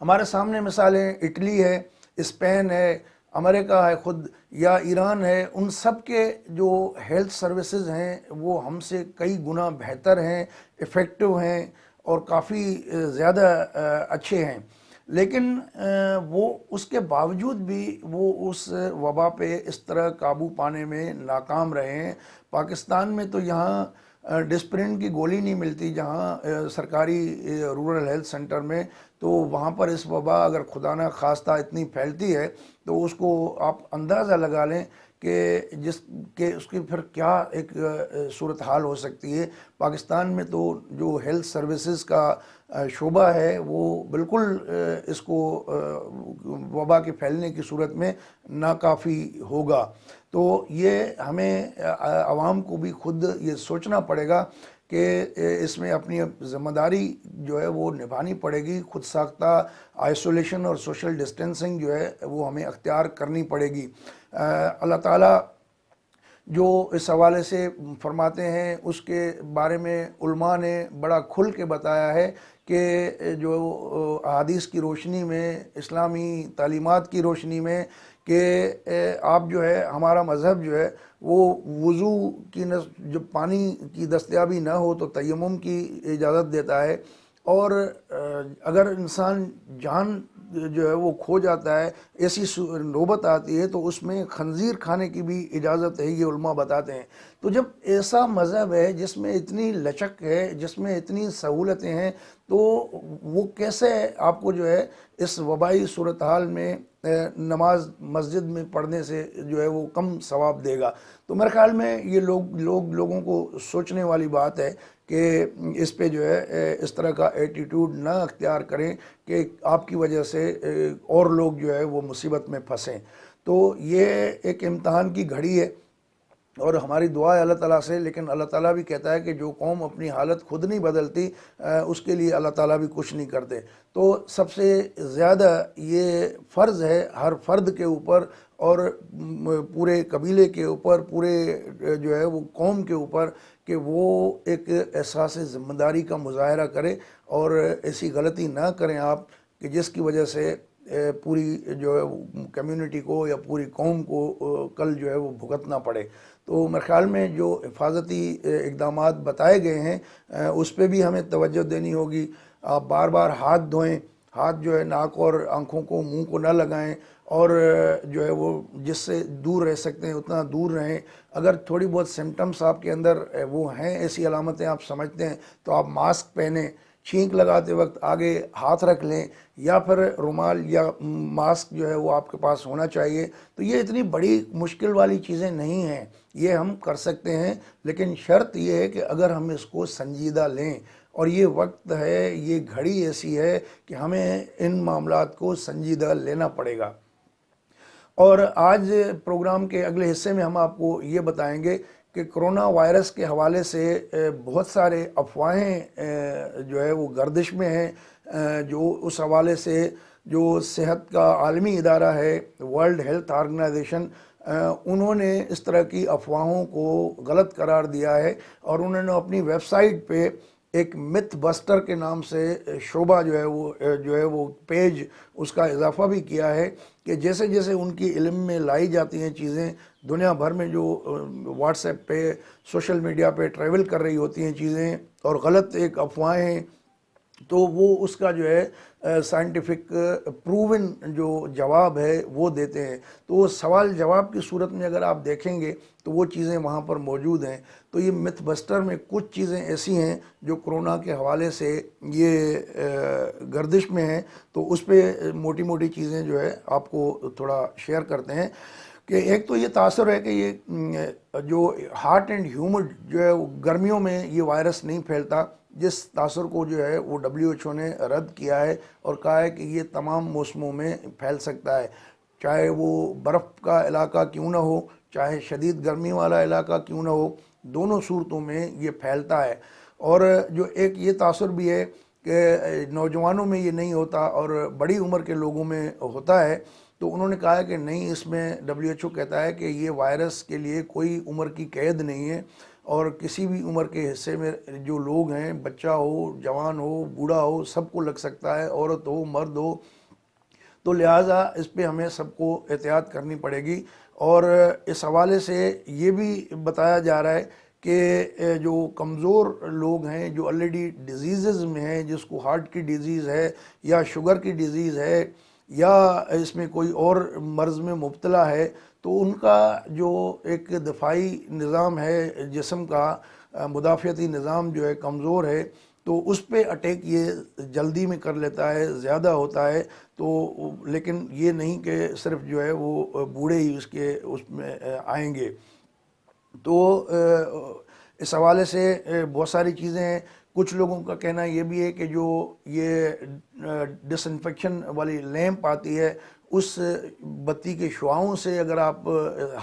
ہمارے سامنے مثالیں اٹلی ہے، اسپین ہے، امریکہ ہے خود، یا ایران ہے، ان سب کے جو ہیلتھ سروسز ہیں وہ ہم سے کئی گنا بہتر ہیں، افیکٹو ہیں اور کافی زیادہ اچھے ہیں، لیکن وہ اس کے باوجود بھی وہ اس وبا پہ اس طرح قابو پانے میں ناکام رہے ہیں۔ پاکستان میں تو یہاں ڈسپرین کی گولی نہیں ملتی، جہاں سرکاری رورل ہیلتھ سینٹر میں، تو وہاں پر اس وبا اگر خدا نہ خواستہ اتنی پھیلتی ہے تو اس کو آپ اندازہ لگا لیں کہ اس کی پھر کیا ایک صورتحال ہو سکتی ہے۔ پاکستان میں تو جو ہیلتھ سروسز کا شعبہ ہے وہ بالکل اس کو وبا کے پھیلنے کی صورت میں ناکافی ہوگا۔ تو یہ ہمیں عوام کو بھی خود یہ سوچنا پڑے گا کہ اس میں اپنی ذمہ داری جو ہے وہ نبھانی پڑے گی، خود ساختہ آئسولیشن اور سوشل ڈسٹینسنگ جو ہے وہ ہمیں اختیار کرنی پڑے گی۔ اللہ تعالیٰ جو اس حوالے سے فرماتے ہیں اس کے بارے میں علماء نے بڑا کھل کے بتایا ہے کہ جو احادیث کی روشنی میں، اسلامی تعلیمات کی روشنی میں، کہ آپ جو ہے ہمارا مذہب جو ہے وہ وضو کی جب پانی کی دستیابی نہ ہو تو تیمم کی اجازت دیتا ہے، اور اگر انسان جان جو ہے وہ کھو جاتا ہے، ایسی نوبت آتی ہے تو اس میں خنزیر کھانے کی بھی اجازت ہے، یہ علماء بتاتے ہیں۔ تو جب ایسا مذہب ہے جس میں اتنی لچک ہے، جس میں اتنی سہولتیں ہیں، تو وہ کیسے آپ کو جو ہے اس وبائی صورتحال میں نماز مسجد میں پڑھنے سے جو ہے وہ کم ثواب دے گا؟ تو میرے خیال میں یہ لوگوں کو سوچنے والی بات ہے کہ اس پہ جو ہے اس طرح کا ایٹیٹیوڈ نہ اختیار کریں کہ آپ کی وجہ سے اور لوگ جو ہے وہ مصیبت میں پھنسیں۔ تو یہ ایک امتحان کی گھڑی ہے، اور ہماری دعا ہے اللہ تعالیٰ سے، لیکن اللہ تعالیٰ بھی کہتا ہے کہ جو قوم اپنی حالت خود نہیں بدلتی اس کے لیے اللہ تعالیٰ بھی کچھ نہیں کرتے۔ تو سب سے زیادہ یہ فرض ہے ہر فرد کے اوپر، اور پورے قبیلے کے اوپر، پورے جو ہے وہ قوم کے اوپر، کہ وہ ایک احساس ذمہ داری کا مظاہرہ کرے اور ایسی غلطی نہ کریں آپ کہ جس کی وجہ سے پوری جو ہے کمیونٹی کو یا پوری قوم کو کل جو ہے وہ بھگتنا پڑے۔ تو میرے خیال میں جو حفاظتی اقدامات بتائے گئے ہیں اس پہ بھی ہمیں توجہ دینی ہوگی۔ آپ بار بار ہاتھ دھوئیں، ہاتھ جو ہے ناک اور آنکھوں کو، منہ کو نہ لگائیں، اور جو ہے وہ جس سے دور رہ سکتے ہیں اتنا دور رہیں۔ اگر تھوڑی بہت سمٹمز آپ کے اندر وہ ہیں، ایسی علامتیں آپ سمجھتے ہیں، تو آپ ماسک پہنیں، چھینک لگاتے وقت آگے ہاتھ رکھ لیں، یا پھر رومال یا ماسک جو ہے وہ آپ کے پاس ہونا چاہیے۔ تو یہ اتنی بڑی مشکل والی چیزیں نہیں ہیں، یہ ہم کر سکتے ہیں، لیکن شرط یہ ہے کہ اگر ہم اس کو سنجیدہ لیں، اور یہ وقت ہے، یہ گھڑی ایسی ہے کہ ہمیں ان معاملات کو سنجیدہ لینا پڑے گا۔ اور آج پروگرام کے اگلے حصے میں ہم آپ کو یہ بتائیں گے کہ کرونا وائرس کے حوالے سے بہت سارے افواہیں جو ہے وہ گردش میں ہیں، جو اس حوالے سے جو صحت کا عالمی ادارہ ہے، ورلڈ ہیلتھ آرگنائزیشن، انہوں نے اس طرح کی افواہوں کو غلط قرار دیا ہے، اور انہوں نے اپنی ویب سائٹ پہ ایک متھ بسٹر کے نام سے شعبہ جو ہے وہ پیج اس کا اضافہ بھی کیا ہے، کہ جیسے جیسے ان کی علم میں لائی جاتی ہیں چیزیں، دنیا بھر میں جو واٹس ایپ پہ، سوشل میڈیا پہ ٹریول کر رہی ہوتی ہیں چیزیں، اور غلط ایک افواہیں، تو وہ اس کا جو ہے سائنٹیفک پروون جو جواب ہے وہ دیتے ہیں۔ تو وہ سوال جواب کی صورت میں اگر آپ دیکھیں گے تو وہ چیزیں وہاں پر موجود ہیں۔ تو یہ متھ بسٹر میں کچھ چیزیں ایسی ہیں جو کرونا کے حوالے سے یہ گردش میں ہیں، تو اس پہ موٹی موٹی چیزیں جو ہے آپ کو تھوڑا شیئر کرتے ہیں۔ کہ ایک تو یہ تاثر ہے کہ یہ جو ہاٹ اینڈ ہیومڈ جو ہے گرمیوں میں یہ وائرس نہیں پھیلتا، جس تاثر کو جو ہے وہ WHO نے رد کیا ہے اور کہا ہے کہ یہ تمام موسموں میں پھیل سکتا ہے، چاہے وہ برف کا علاقہ کیوں نہ ہو، چاہے شدید گرمی والا علاقہ کیوں نہ ہو، دونوں صورتوں میں یہ پھیلتا ہے۔ اور جو ایک یہ تاثر بھی ہے کہ نوجوانوں میں یہ نہیں ہوتا اور بڑی عمر کے لوگوں میں ہوتا ہے، تو انہوں نے کہا ہے کہ نہیں، اس میں WHO کہتا ہے کہ یہ وائرس کے لیے کوئی عمر کی قید نہیں ہے، اور کسی بھی عمر کے حصے میں جو لوگ ہیں، بچہ ہو، جوان ہو، بوڑھا ہو، سب کو لگ سکتا ہے، عورت ہو، مرد ہو، تو لہٰذا اس پہ ہمیں سب کو احتیاط کرنی پڑے گی۔ اور اس حوالے سے یہ بھی بتایا جا رہا ہے کہ جو کمزور لوگ ہیں، جو آلریڈی ڈیزیزز میں ہیں، جس کو ہارٹ کی ڈیزیز ہے یا شوگر کی ڈیزیز ہے یا اس میں کوئی اور مرض میں مبتلا ہے، تو ان کا جو ایک دفاعی نظام ہے جسم کا، مدافعتی نظام جو ہے کمزور ہے، تو اس پہ اٹیک یہ جلدی میں کر لیتا ہے، زیادہ ہوتا ہے۔ تو لیکن یہ نہیں کہ صرف جو ہے وہ بوڑھے ہی اس میں آئیں گے۔ تو اس حوالے سے بہت ساری چیزیں ہیں۔ کچھ لوگوں کا کہنا یہ بھی ہے کہ جو یہ ڈس انفیکشن والی لیمپ آتی ہے، اس بتی کے شعاؤں سے اگر آپ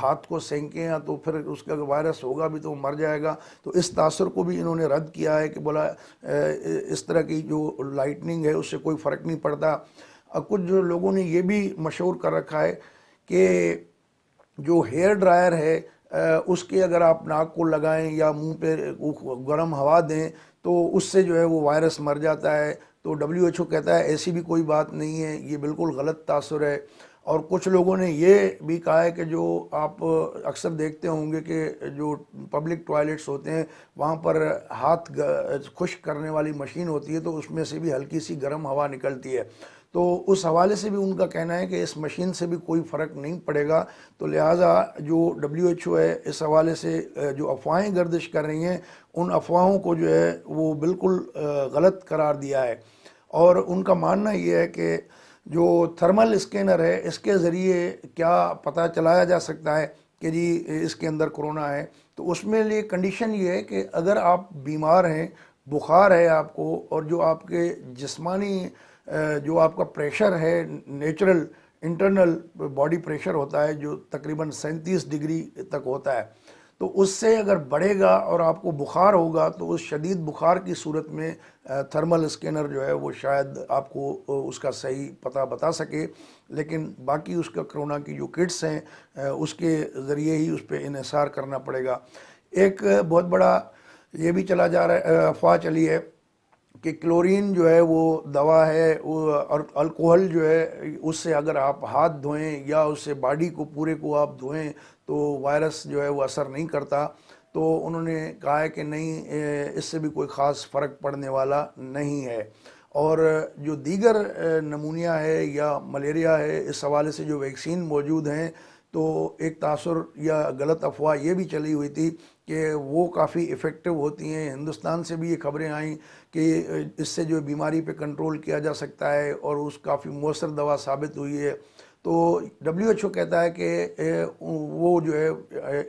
ہاتھ کو سینکیں ہیں تو پھر اس کا وائرس ہوگا بھی تو مر جائے گا۔ تو اس تاثر کو بھی انہوں نے رد کیا ہے کہ بولا اس طرح کی جو لائٹننگ ہے اس سے کوئی فرق نہیں پڑتا۔ کچھ جو لوگوں نے یہ بھی مشہور کر رکھا ہے کہ جو ہیئر ڈرائر ہے اس کے اگر آپ ناک کو لگائیں یا منہ پہ گرم ہوا دیں تو اس سے جو ہے وہ وائرس مر جاتا ہے۔ تو WHO کہتا ہے ایسی بھی کوئی بات نہیں ہے، یہ بالکل غلط تاثر ہے۔ اور کچھ لوگوں نے یہ بھی کہا ہے کہ جو آپ اکثر دیکھتے ہوں گے کہ جو پبلک ٹوائلٹس ہوتے ہیں وہاں پر ہاتھ خشک کرنے والی مشین ہوتی ہے، تو اس میں سے بھی ہلکی سی گرم ہوا نکلتی ہے۔ تو اس حوالے سے بھی ان کا کہنا ہے کہ اس مشین سے بھی کوئی فرق نہیں پڑے گا۔ تو لہٰذا جو WHO ہے اس حوالے سے جو افواہیں گردش کر رہی ہیں، ان افواہوں کو جو ہے وہ بالکل غلط قرار دیا ہے۔ اور ان کا ماننا یہ ہے کہ جو تھرمل اسکینر ہے اس کے ذریعے کیا پتہ چلایا جا سکتا ہے کہ جی اس کے اندر کرونا ہے۔ تو اس میں لیے کنڈیشن یہ ہے کہ اگر آپ بیمار ہیں، بخار ہے آپ کو، اور جو آپ کے جسمانی جو آپ کا پریشر ہے نیچرل انٹرنل باڈی پریشر ہوتا ہے جو تقریباً 37 ڈگری تک ہوتا ہے، تو اس سے اگر بڑھے گا اور آپ کو بخار ہوگا تو اس شدید بخار کی صورت میں تھرمل اسکینر جو ہے وہ شاید آپ کو اس کا صحیح پتہ بتا سکے۔ لیکن باقی اس کا کرونا کی جو کٹس ہیں اس کے ذریعے ہی اس پہ انحصار کرنا پڑے گا۔ ایک بہت بڑا یہ بھی چلا جا رہا ہے، افواہ چلی ہے کہ کلورین جو ہے وہ دوا ہے، اور الکوہل جو ہے اس سے اگر آپ ہاتھ دھوئیں یا اس سے باڈی کو پورے کو آپ دھوئیں تو وائرس جو ہے وہ اثر نہیں کرتا۔ تو انہوں نے کہا ہے کہ نہیں، اس سے بھی کوئی خاص فرق پڑنے والا نہیں ہے۔ اور جو دیگر نمونیا ہے یا ملیریا ہے، اس حوالے سے جو ویکسین موجود ہیں، تو ایک تاثر یا غلط افواہ یہ بھی چلی ہوئی تھی کہ وہ کافی ایفیکٹو ہوتی ہیں۔ ہندوستان سے بھی یہ خبریں آئیں کہ اس سے جو بیماری پہ کنٹرول کیا جا سکتا ہے، اور اس کافی مؤثر دوا ثابت ہوئی ہے۔ تو WHO کہتا ہے کہ وہ جو ہے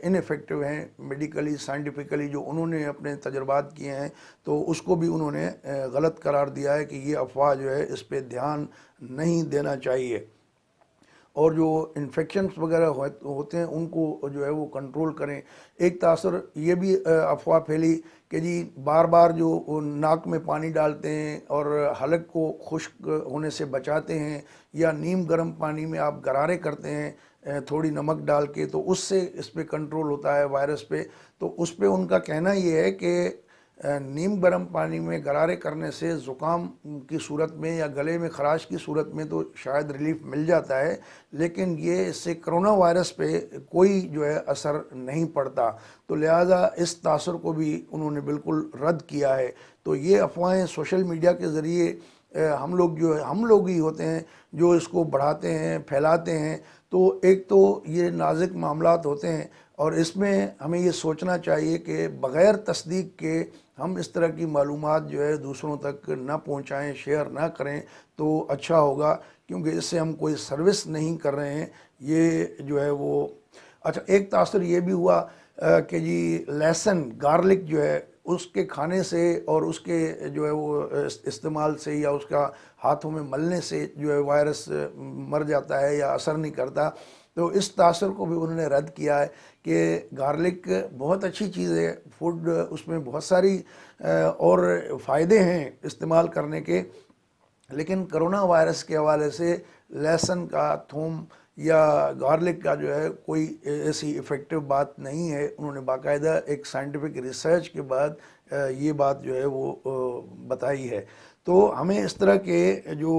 ان ایفیکٹو ہیں میڈیکلی سائنٹیفکلی، جو انہوں نے اپنے تجربات کیے ہیں، تو اس کو بھی انہوں نے غلط قرار دیا ہے کہ یہ افواہ جو ہے اس پہ دھیان نہیں دینا چاہیے۔ اور جو انفیکشنز وغیرہ ہوتے ہیں ان کو جو ہے وہ کنٹرول کریں۔ ایک تاثر یہ بھی افواہ پھیلی کہ جی بار بار جو ناک میں پانی ڈالتے ہیں اور حلق کو خشک ہونے سے بچاتے ہیں، یا نیم گرم پانی میں آپ غرارے کرتے ہیں تھوڑی نمک ڈال کے، تو اس سے اس پہ کنٹرول ہوتا ہے وائرس پہ۔ تو اس پہ ان کا کہنا یہ ہے کہ نیم گرم پانی میں غرارے کرنے سے زکام کی صورت میں یا گلے میں خراش کی صورت میں تو شاید ریلیف مل جاتا ہے، لیکن یہ اس سے کرونا وائرس پہ کوئی جو ہے اثر نہیں پڑتا۔ تو لہٰذا اس تاثر کو بھی انہوں نے بالکل رد کیا ہے۔ تو یہ افواہیں سوشل میڈیا کے ذریعے ہم لوگ ہی ہوتے ہیں جو اس کو بڑھاتے ہیں، پھیلاتے ہیں۔ تو ایک تو یہ نازک معاملات ہوتے ہیں، اور اس میں ہمیں یہ سوچنا چاہیے کہ بغیر تصدیق کے ہم اس طرح کی معلومات جو ہے دوسروں تک نہ پہنچائیں، شیئر نہ کریں تو اچھا ہوگا، کیونکہ اس سے ہم کوئی سروس نہیں کر رہے ہیں۔ یہ جو ہے وہ اچھا، ایک تاثر یہ بھی ہوا کہ جی لہسن گارلک جو ہے اس کے کھانے سے اور اس کے جو ہے وہ استعمال سے یا اس کا ہاتھوں میں ملنے سے جو ہے وائرس مر جاتا ہے یا اثر نہیں کرتا۔ تو اس تاثر کو بھی انہوں نے رد کیا ہے کہ گارلک بہت اچھی چیز ہے، فوڈ اس میں بہت ساری اور فائدے ہیں استعمال کرنے کے، لیکن کرونا وائرس کے حوالے سے لہسن کا، تھوم یا گارلک کا جو ہے کوئی ایسی افیکٹو بات نہیں ہے. انہوں نے باقاعدہ ایک سائنٹیفک ریسرچ کے بعد یہ بات جو ہے وہ بتائی ہے. تو ہمیں اس طرح کے جو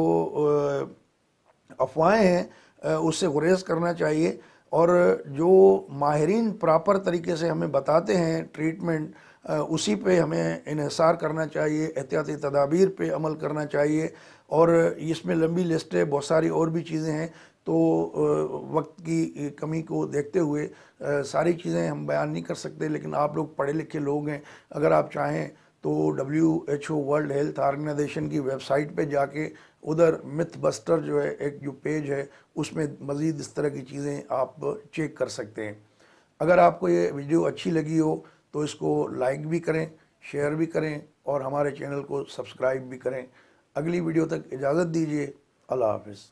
افواہیں ہیں اس سے گریز کرنا چاہیے، اور جو ماہرین پراپر طریقے سے ہمیں بتاتے ہیں ٹریٹمنٹ، اسی پہ ہمیں انحصار کرنا چاہیے، احتیاطی تدابیر پہ عمل کرنا چاہیے. اور اس میں لمبی لسٹ ہے، بہت ساری اور بھی چیزیں ہیں، تو وقت کی کمی کو دیکھتے ہوئے ساری چیزیں ہم بیان نہیں کر سکتے. لیکن آپ لوگ پڑھے لکھے لوگ ہیں، اگر آپ چاہیں تو WHO ورلڈ ہیلتھ آرگنائزیشن کی ویب سائٹ پہ جا کے ادھر متھ بسٹر جو ہے ایک جو پیج ہے، اس میں مزید اس طرح کی چیزیں آپ چیک کر سکتے ہیں. اگر آپ کو یہ ویڈیو اچھی لگی ہو تو اس کو لائک بھی کریں، شیئر بھی کریں، اور ہمارے چینل کو سبسکرائب بھی کریں. اگلی ویڈیو تک اجازت دیجیے. اللہ حافظ.